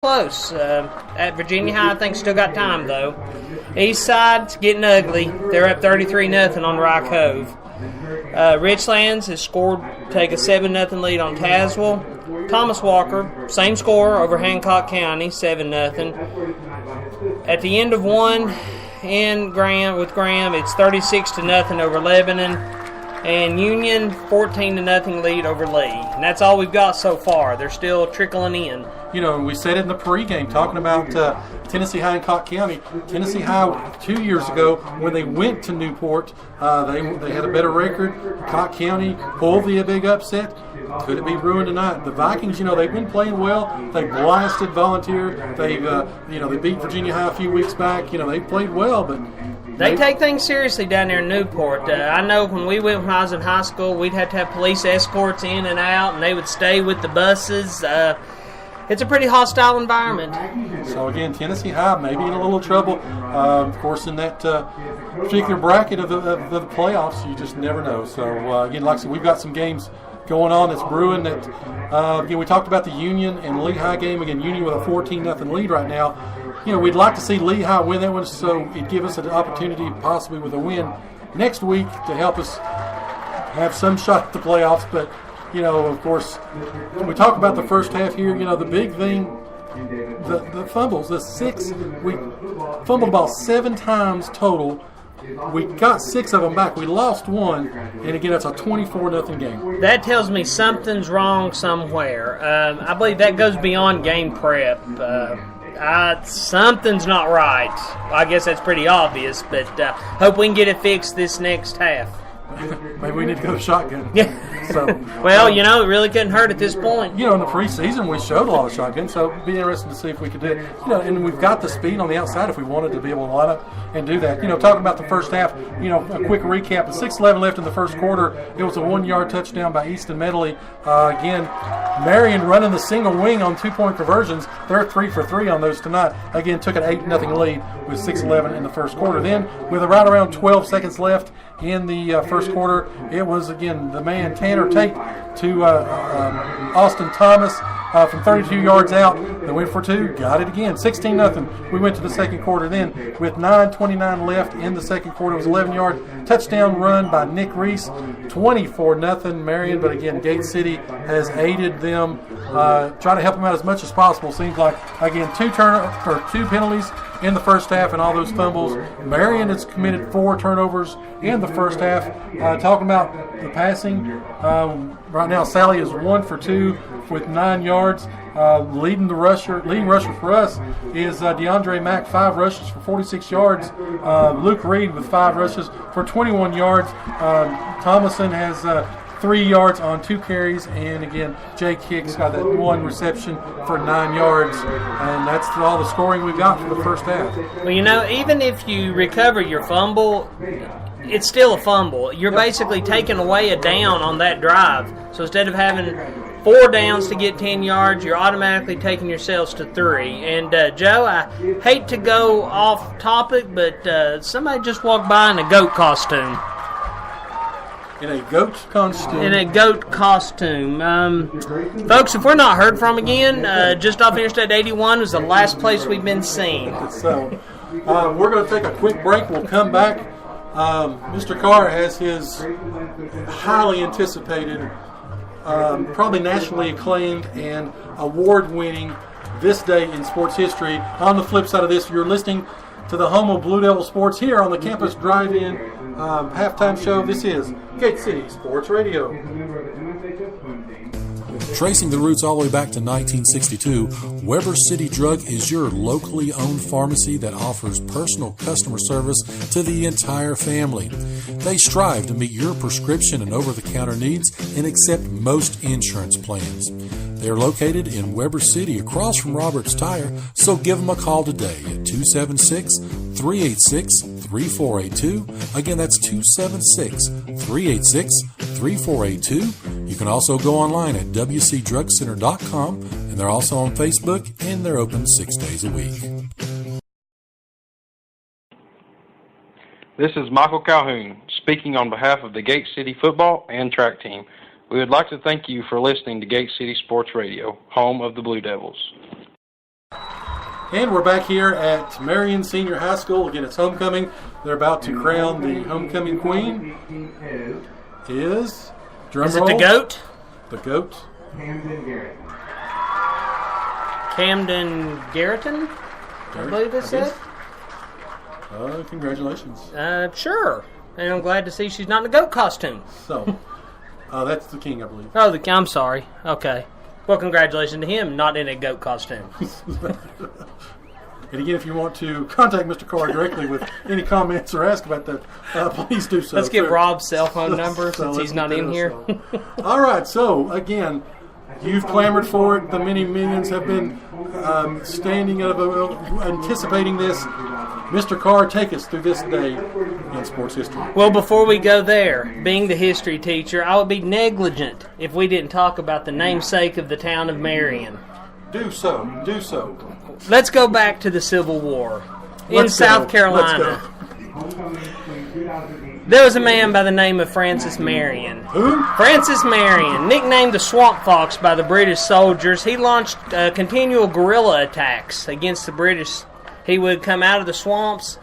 Close. At Virginia High, I think still got time though. East side's getting ugly. They're up 33-0 on Rock Cove. Richlands has scored, take a 7-0 lead on Tazewell. Thomas Walker, same score over Hancock County, 7-0. At the end of one, in Graham it's 36-0 over Lebanon. And Union, 14-0 lead over Lee. And that's all we've got so far. They're still trickling in. You know, we said it in the pregame talking about Tennessee High and Hancock County. Tennessee High 2 years ago, when they went to Newport, they had a better record. Hancock County pulled the big upset. Could it be ruined tonight? The Vikings, they've been playing well. They blasted Volunteer. They beat Virginia High a few weeks back. They played well, but they take things seriously down there in Newport. I know when I was in high school, we'd have to have police escorts in and out, and they would stay with the buses. It's a pretty hostile environment. So, again, Tennessee High maybe in a little trouble. Of course, in that particular bracket of the playoffs, you just never know. So, again, like I said, we've got some games going on that's brewing. That again, we talked about the Union and Lehigh game. Again, Union with a 14-0 lead right now. We'd like to see Lehigh win that one, so it'd give us an opportunity, possibly with a win next week, to help us have some shot at the playoffs. But of course, when we talk about the first half here, the big thing, the fumbles, we fumbled about 7 times total. We got 6 of them back. We lost 1, and again, it's a 24-0 game. That tells me something's wrong somewhere. I believe that goes beyond game prep. Something's not right. I guess that's pretty obvious, but hope we can get it fixed this next half. Maybe we need to go shotgun. Yeah. So, well, it really couldn't hurt at this point. In the preseason, we showed a lot of shotgun, so it'd be interesting to see if we could do it. And we've got the speed on the outside if we wanted to be able to line up and do that. Talking about the first half, a quick recap. With 6:11 left in the first quarter, it was a 1-yard touchdown by Easton Medley. Again, Marion running the single wing on 2-point conversions. They're 3 for 3 on those tonight. Again, took an 8-0 lead with 6:11 in the first quarter. Then, with around 12 seconds left in the first quarter, it was, again, the man Tanner Tate to Austin Thomas from 32 yards out. They went for 2, got it again, 16-0. We went to the second quarter then with 9:29 left in the second quarter. It was 11-yard touchdown run by Nick Reese, 24-0 Marion. But again, Gate City has aided them, try to help them out as much as possible. Seems like, again, 2 penalties in the first half and all those fumbles. Marion has committed 4 turnovers in the first half. Talking about the passing, right now Sally is 1 for 2 with 9 yards. Leading rusher for us is DeAndre Mack, 5 rushes for 46 yards. Luke Reed with 5 rushes for 21 yards. Thomason has 3 yards on 2 carries, and again, Jake Hicks got that 1 reception for 9 yards, and that's all the scoring we've got for the first half. Well, even if you recover your fumble, it's still a fumble. You're basically taking away a down on that drive. So instead of having 4 downs to get 10 yards, you're automatically taking yourselves to 3. And, Joe, I hate to go off topic, but somebody just walked by in a goat costume. In a goat costume. In a goat costume. Folks, if we're not heard from again, just off Interstate 81 was the last place we've been seen. So, we're going to take a quick break. We'll come back. Mr. Carr has his highly anticipated, probably nationally acclaimed and award-winning This Day in Sports History. On the flip side of this, you're listening to the home of Blue Devil Sports here on the Campus Drive-In halftime show. This is Gate City Sports Radio. Tracing the roots all the way back to 1962, Weber City Drug is your locally owned pharmacy that offers personal customer service to the entire family. They strive to meet your prescription and over-the-counter needs and accept most insurance plans. They are located in Weber City across from Roberts Tire, so give them a call today at 276-386-3482. Again, that's 276-386-3482. You can also go online at wcdrugcenter.com, and they're also on Facebook, and they're open 6 days a week. This is Michael Calhoun, speaking on behalf of the Gate City football and track team. We would like to thank you for listening to Gate City Sports Radio, home of the Blue Devils. And we're back here at Marion Senior High School. Again, it's homecoming. They're about to crown the homecoming queen. Is drum roll. It the GOAT? The GOAT. Camden Garretton? I believe it said. Congratulations. Sure. And I'm glad to see she's not in a goat costume. So, that's the king, I believe. Oh, I'm sorry. Okay. Well, congratulations to him, not in a goat costume. And again, if you want to contact Mr. Carr directly with any comments or ask about that, please do so. Let's get Rob's cell phone number since he's not in here. All right, so again, you've clamored for it. The many millions have been standing up, anticipating this. Mr. Carr, take us through this day in sports history. Well, before we go there, being the history teacher, I would be negligent if we didn't talk about the namesake of the town of Marion. Do so. Do so. Let's go back to the Civil War in South Carolina. There was a man by the name of Francis Marion. Who? Francis Marion, nicknamed the Swamp Fox by the British soldiers, he launched continual guerrilla attacks against the British. He would come out of the swamps,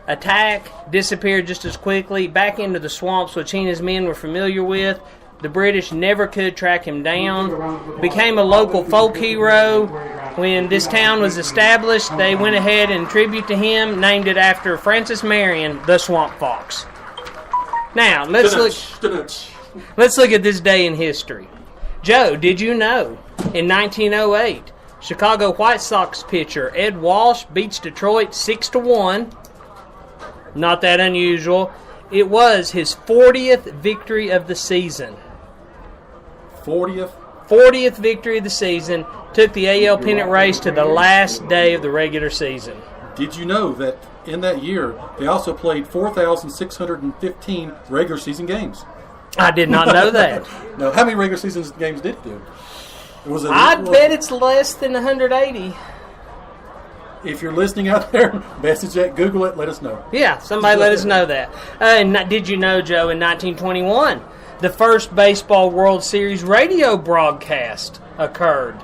attack, disappear just as quickly, back into the swamps, which he and his men were familiar with. The British never could track him down. Became a local folk hero. When this town was established, they went ahead and tribute to him, named it after Francis Marion, the Swamp Fox. Now, let's look at this day in history. Joe, did you know, in 1908, Chicago White Sox pitcher Ed Walsh beats Detroit 6-1. Not that unusual. It was his 40th victory of the season. 40th victory of the season. Took the AL pennant race to the last day of the regular season. Did you know that in that year they also played 4,615 regular season games? I did not know that. Now, how many regular season games did it do? I'd bet it's less than 180. If you're listening out there, message that, Google it, let us know. Yeah, somebody let us know that. And did you know, Joe, in 1921, the first Baseball World Series radio broadcast occurred?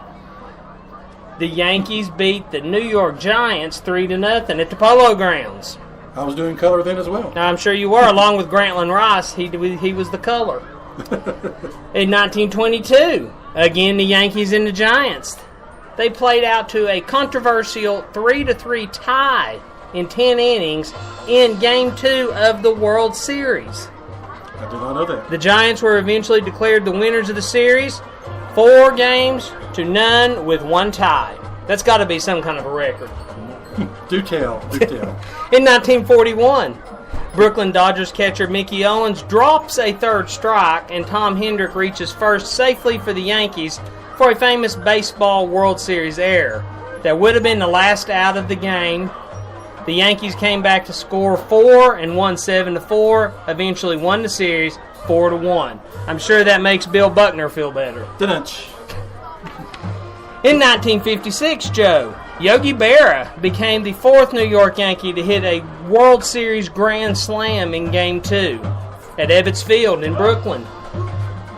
The Yankees beat the New York Giants 3-0 at the Polo Grounds. I was doing color then as well. I'm sure you were, along with Grantland Rice. He was the color. In 1922, again the Yankees and the Giants. They played out to a controversial 3-3 tie in 10 innings in Game 2 of the World Series. I did not know that. The Giants were eventually declared the winners of the series, 4-0 with one tie. That's got to be some kind of a record. Do tell. In 1941, Brooklyn Dodgers catcher Mickey Owens drops a third strike, and Tom Hendrick reaches first safely for the Yankees for a famous Baseball World Series error. That would have been the last out of the game. The Yankees came back to score 4 and won 7-4, eventually won the series 4-1. I'm sure that makes Bill Buckner feel better. In 1956, Joe, Yogi Berra became the fourth New York Yankee to hit a World Series grand slam in Game 2 at Ebbets Field in Brooklyn.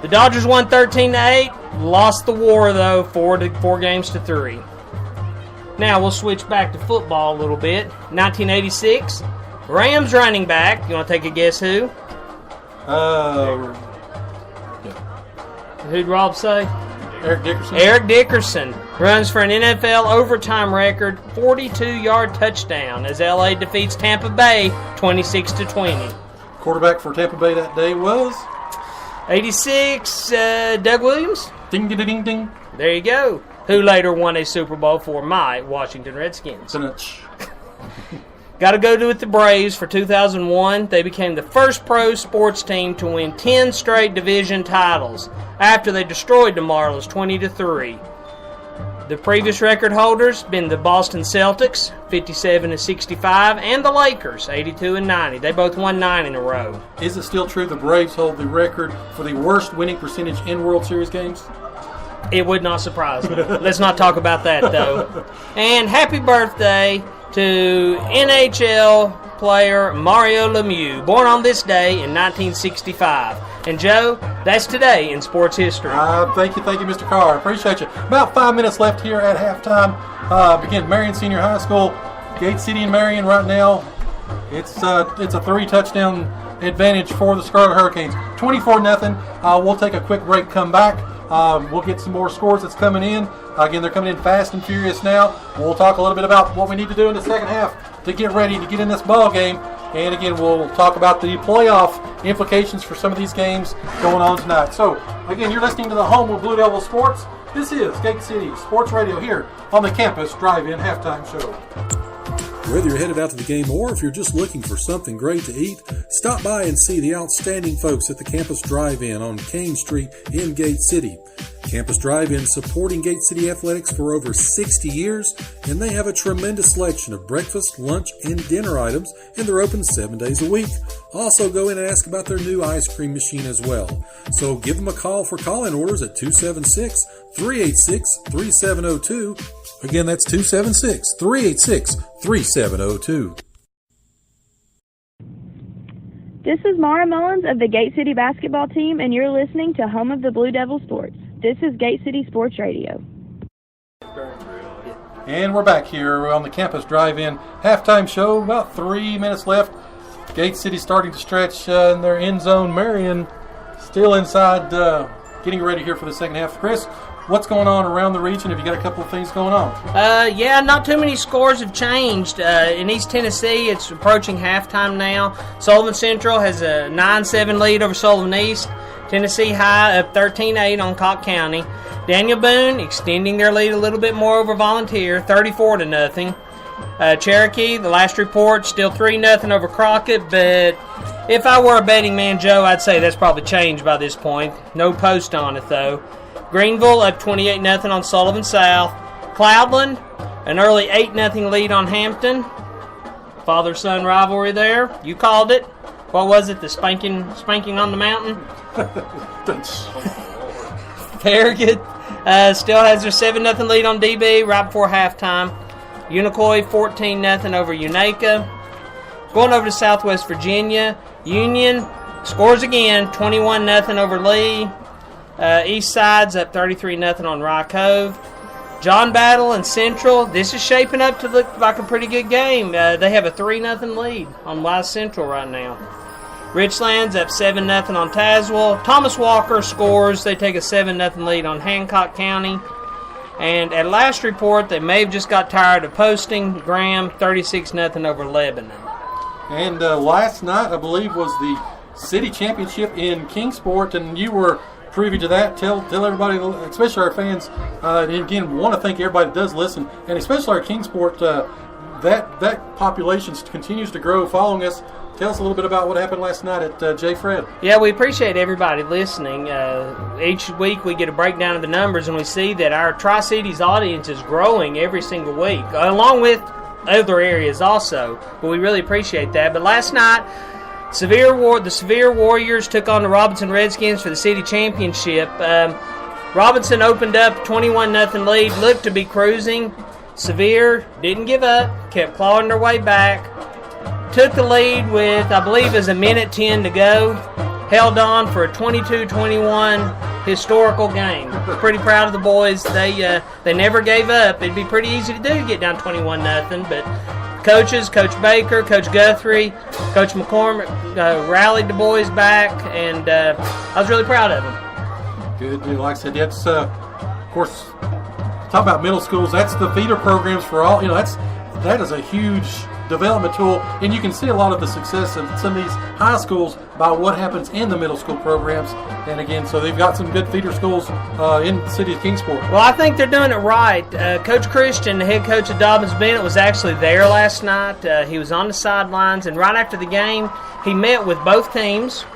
The Dodgers won 13-8, lost the war, though, 4-3. Now we'll switch back to football a little bit. 1986, Rams running back. You want to take a guess who? Who'd Rob say? Eric Dickerson. Eric Dickerson runs for an NFL overtime record 42-yard touchdown as LA defeats Tampa Bay 26-20. Quarterback for Tampa Bay that day was? 86, Doug Williams. Ding, ding, ding, ding. There you go. Who later won a Super Bowl for my Washington Redskins. Got to go to with the Braves for 2001. They became the first pro sports team to win 10 straight division titles after they destroyed the Marlins 20-3. The previous record holders been the Boston Celtics 57-65 and the Lakers 82-90. They both won 9 in a row. Is it still true the Braves hold the record for the worst winning percentage in World Series games? It would not surprise me. Let's not talk about that, though. And happy birthday to NHL player Mario Lemieux, born on this day in 1965. And Joe, that's today in sports history. Thank you, Mr. Carr. I appreciate you. About 5 minutes left here at halftime. Again, Marion Senior High School, Gate City and Marion right now. It's a 3-touchdown advantage for the Scarlet Hurricanes. 24-0. We'll take a quick break, come back. We'll get some more scores that's coming in. Again, they're coming in fast and furious now. We'll talk a little bit about what we need to do in the second half to get ready to get in this ball game. And again, we'll talk about the playoff implications for some of these games going on tonight. So, again, you're listening to the home of Blue Devil Sports. This is Gate City Sports Radio here on the Campus Drive-In Halftime Show. Whether you're headed out to the game or if you're just looking for something great to eat, stop by and see the outstanding folks at the Campus Drive-In on Kane Street in Gate City. Campus Drive-In supporting Gate City Athletics for over 60 years, and they have a tremendous selection of breakfast, lunch, and dinner items, and they're open 7 days a week. Also, go in and ask about their new ice cream machine as well. So give them a call for call-in orders at 276-386-3702. Again, that's 276-386-3702. This is Mara Mullins of the Gate City basketball team, and you're listening to Home of the Blue Devil Sports. This is Gate City Sports Radio. And we're back here on the Campus Drive-In Halftime Show. About 3 minutes left. Gate City starting to stretch in their end zone. Marion still inside, getting ready here for the second half. Chris, what's going on around the region? Have you got a couple of things going on? Yeah, not too many scores have changed. In East Tennessee, it's approaching halftime now. Sullivan Central has a 9-7 lead over Sullivan East. Tennessee High up 13-8 on Cocke County. Daniel Boone extending their lead a little bit more over Volunteer, 34-0. Cherokee, the last report, still 3-0 over Crockett, but if I were a betting man, Joe, I'd say that's probably changed by this point. No post on it, though. Greenville up 28-0 on Sullivan South. Cloudland, an early 8-0 lead on Hampton. Father-son rivalry there. You called it. What was it? The spanking on the mountain? Farragut still has their 7-0 lead on DB right before halftime. Unicoi 14-0 over Unaka. Going over to Southwest Virginia, Union scores again, 21-0 over Lee. East Side's up 33-0 on Rye Cove. John Battle and Central, this is shaping up to look like a pretty good game. They have a 3-0 lead on Wise Central right now. Richlands up 7-0 on Tazewell. Thomas Walker scores. They take a 7-0 lead on Hancock County. And at last report, they may have just got tired of posting. Graham 36-0 over Lebanon. And last night, I believe, was the city championship in Kingsport, and you were privy to that. Tell everybody, especially our fans, and again, want to thank everybody that does listen, and especially our Kingsport, that population continues to grow following us. Tell us a little bit about what happened last night at J. Fred. Yeah, we appreciate everybody listening. Each week we get a breakdown of the numbers, and we see that our Tri-Cities audience is growing every single week, along with other areas also. But we really appreciate that. But last night, the Severe Warriors took on the Robinson Redskins for the city championship. Robinson opened up 21-0 lead, looked to be cruising. Severe didn't give up, kept clawing their way back. Took the lead with, I believe, is a minute 10 to go. Held on for a 22-21 historical game. Pretty proud of the boys. They never gave up. It'd be pretty easy to do to get down 21-0, but coaches, Coach Baker, Coach Guthrie, Coach McCormick rallied the boys back, and I was really proud of them. Good. Like I said, that's, of course, talk about middle schools. That's the feeder programs for all. That is a huge development tool, and you can see a lot of the success of some of these high schools by what happens in the middle school programs. And again, so they've got some good feeder schools in the city of Kingsport. Well, I think they're doing it right. Coach Christian, the head coach of Dobbins Bennett, was actually there last night. He was on the sidelines, and right after the game, he met with both teams,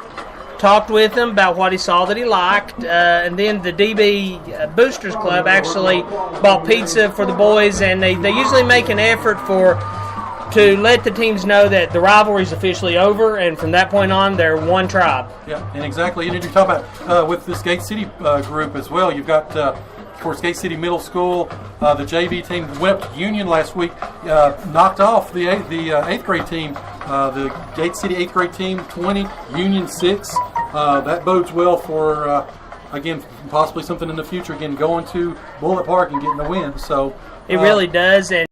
talked with them about what he saw that he liked, and then the DB Boosters Club actually bought pizza for the boys, and they usually make an effort to let the teams know that the rivalry is officially over, and from that point on, they're one tribe. Yeah, and exactly. You talk about with this Gate City group as well. You've got, of course, Gate City Middle School. The JV team went up to Union last week, knocked off the eighth grade team. The Gate City eighth grade team 20, Union 6. that bodes well for, again, possibly something in the future, again, going to Bullet Park and getting the win. So it really does. And